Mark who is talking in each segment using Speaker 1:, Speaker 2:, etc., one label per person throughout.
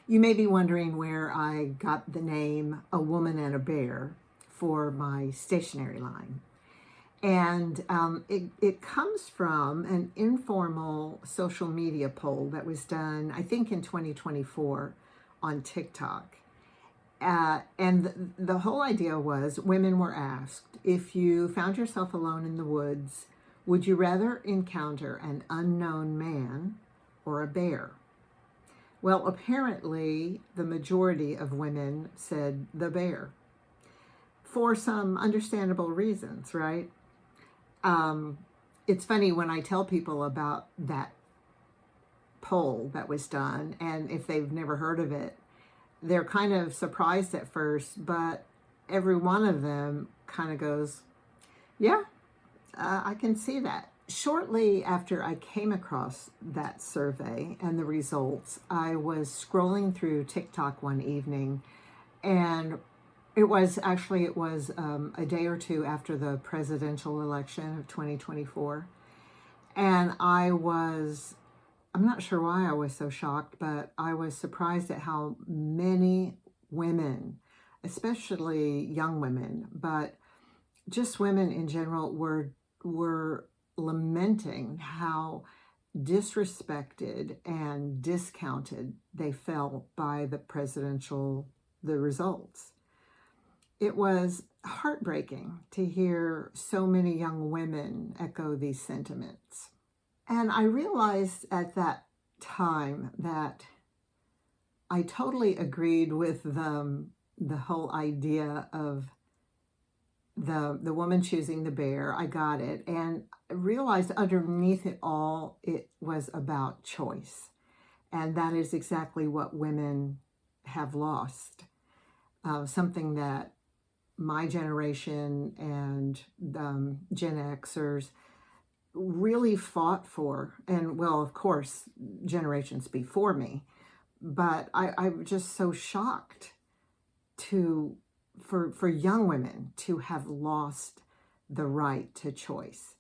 Speaker 1: You may be wondering where I got the name A Woman and a Bear for my stationery line. And it comes from an informal social media poll that was done, I think, in 2024 on TikTok. And the whole idea was women were asked, if you found yourself alone in the woods, would you rather encounter an unknown man or a bear? Well, apparently, the majority of women said the bear for some understandable reasons, right? Um, it's funny when I tell people about that poll that was done, and if they've never heard of it, they're kind of surprised at first, but every one of them kind of goes, yeah, I can see that. Shortly after I came across that survey and the results, I was scrolling through TikTok one evening, and it was a day or two after the presidential election of 2024. And I'm not sure why I was so shocked, but I was surprised at how many women, especially young women, but just women in general, were lamenting how disrespected and discounted they felt by the results. It was heartbreaking to hear so many young women echo these sentiments. And I realized at that time that I totally agreed with the whole idea of the woman choosing the bear. I got it, and I realized underneath it all, it was about choice, and that is exactly what women have lost. Something that my generation and Gen Xers really fought for, and well, of course, generations before me. But I'm just so shocked to for young women to have lost the right to choice.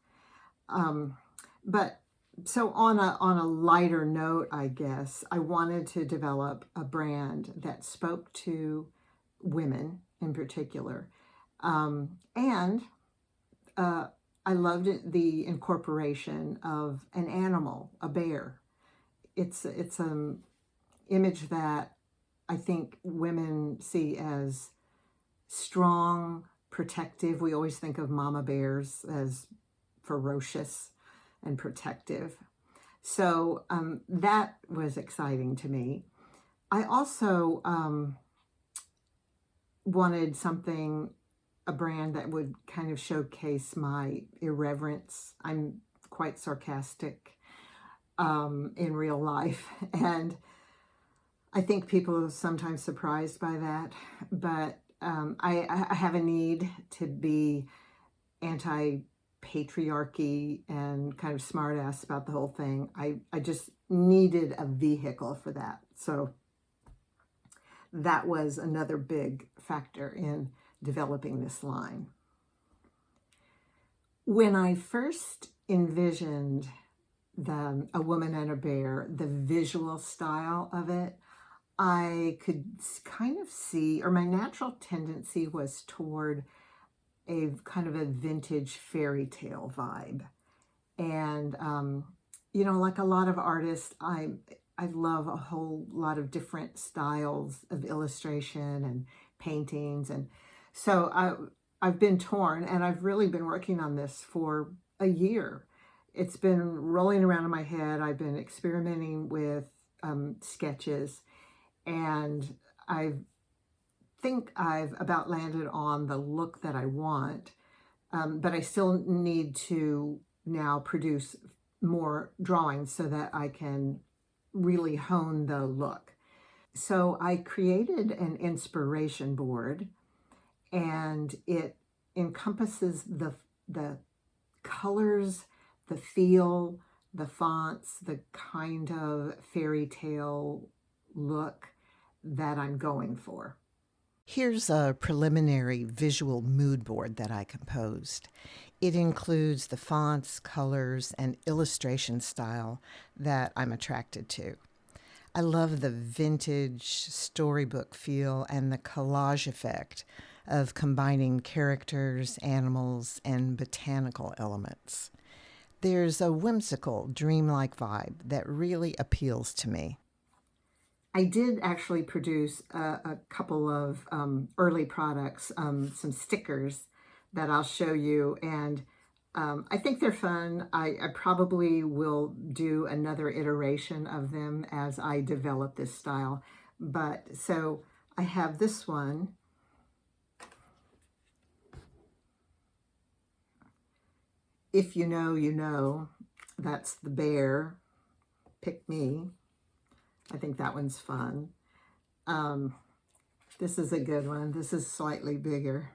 Speaker 1: Um, but so on a lighter note, I guess I wanted to develop a brand that spoke to women in particular, and uh, I loved the incorporation of an animal, a bear. It's an image that I think women see as strong, protective. We always think of mama bears as ferocious and protective. So that was exciting to me. I also wanted a brand that would kind of showcase my irreverence. I'm quite sarcastic in real life, and I think people are sometimes surprised by that. But I have a need to be anti-patriarchy and kind of smart ass about the whole thing. I just needed a vehicle for that. So that was another big factor in developing this line. When I first envisioned A Woman and a Bear, the visual style of it, I could kind of see, or my natural tendency was toward a kind of a vintage fairy tale vibe. And, like a lot of artists, I love a whole lot of different styles of illustration and paintings. And so I've been torn, and I've really been working on this for a year. It's been rolling around in my head. I've been experimenting with sketches, and I think I've about landed on the look that I want, but I still need to now produce more drawings so that I can really hone the look. So I created an inspiration board, and it encompasses the colors, the feel, the fonts, the kind of fairy tale look that I'm going for. Here's a preliminary visual mood board that I composed. It includes the fonts, colors, and illustration style that I'm attracted to. I love the vintage storybook feel and the collage effect of combining characters, animals, and botanical elements. There's a whimsical, dreamlike vibe that really appeals to me. I did actually produce a couple of early products, some stickers that I'll show you, and I think they're fun. I probably will do another iteration of them as I develop this style. But so I have this one. If you know, you know. That's the bear. Pick me. I think that one's fun. This is a good one. This is slightly bigger.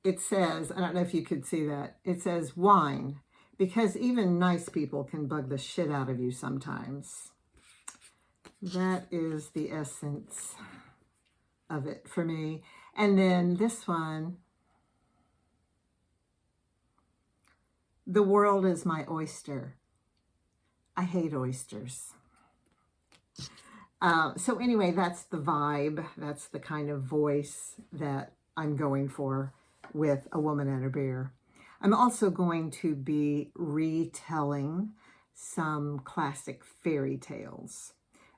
Speaker 1: It says, I don't know if you could see that, it says wine, because even nice people can bug the shit out of you sometimes. That is the essence of it for me. And then this one, the world is my oyster. I hate oysters. So anyway, that's the vibe. That's the kind of voice that I'm going for with A Woman and a Bear. I'm also going to be retelling some classic fairy tales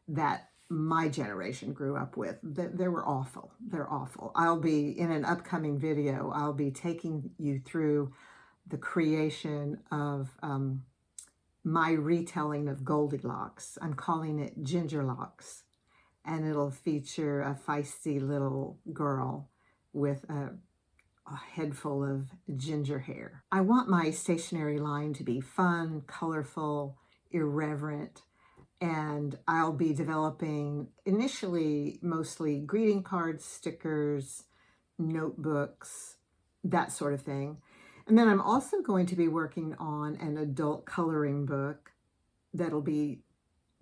Speaker 1: that my generation grew up with. They were awful. They're awful. I'll be, in an upcoming video, I'll be taking you through the creation of my retelling of Goldilocks. I'm calling it Gingerlocks, and it'll feature a feisty little girl with a head full of ginger hair. I want my stationery line to be fun, colorful, irreverent, and I'll be developing initially mostly greeting cards, stickers, notebooks, that sort of thing. And then I'm also going to be working on an adult coloring book that'll be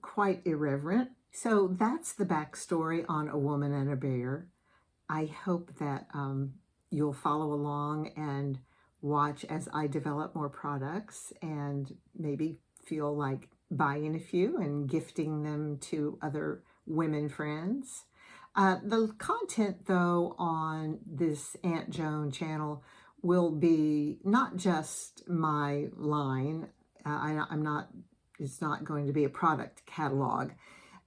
Speaker 1: quite irreverent. So that's the backstory on A Woman and a Bear. I hope that you'll follow along and watch as I develop more products and maybe feel like buying a few and gifting them to other women friends. The content, though, on this Aunt Joan channel will be not just my line. It's not going to be a product catalog.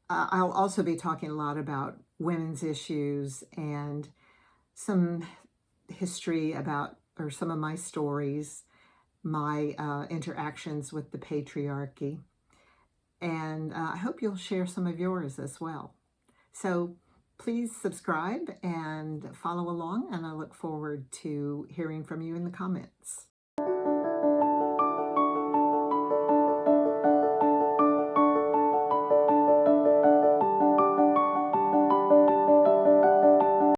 Speaker 1: I'll also be talking a lot about women's issues and some history about, or some of my stories, my interactions with the patriarchy. And I hope you'll share some of yours as well. So please subscribe and follow along, and I look forward to hearing from you in the comments.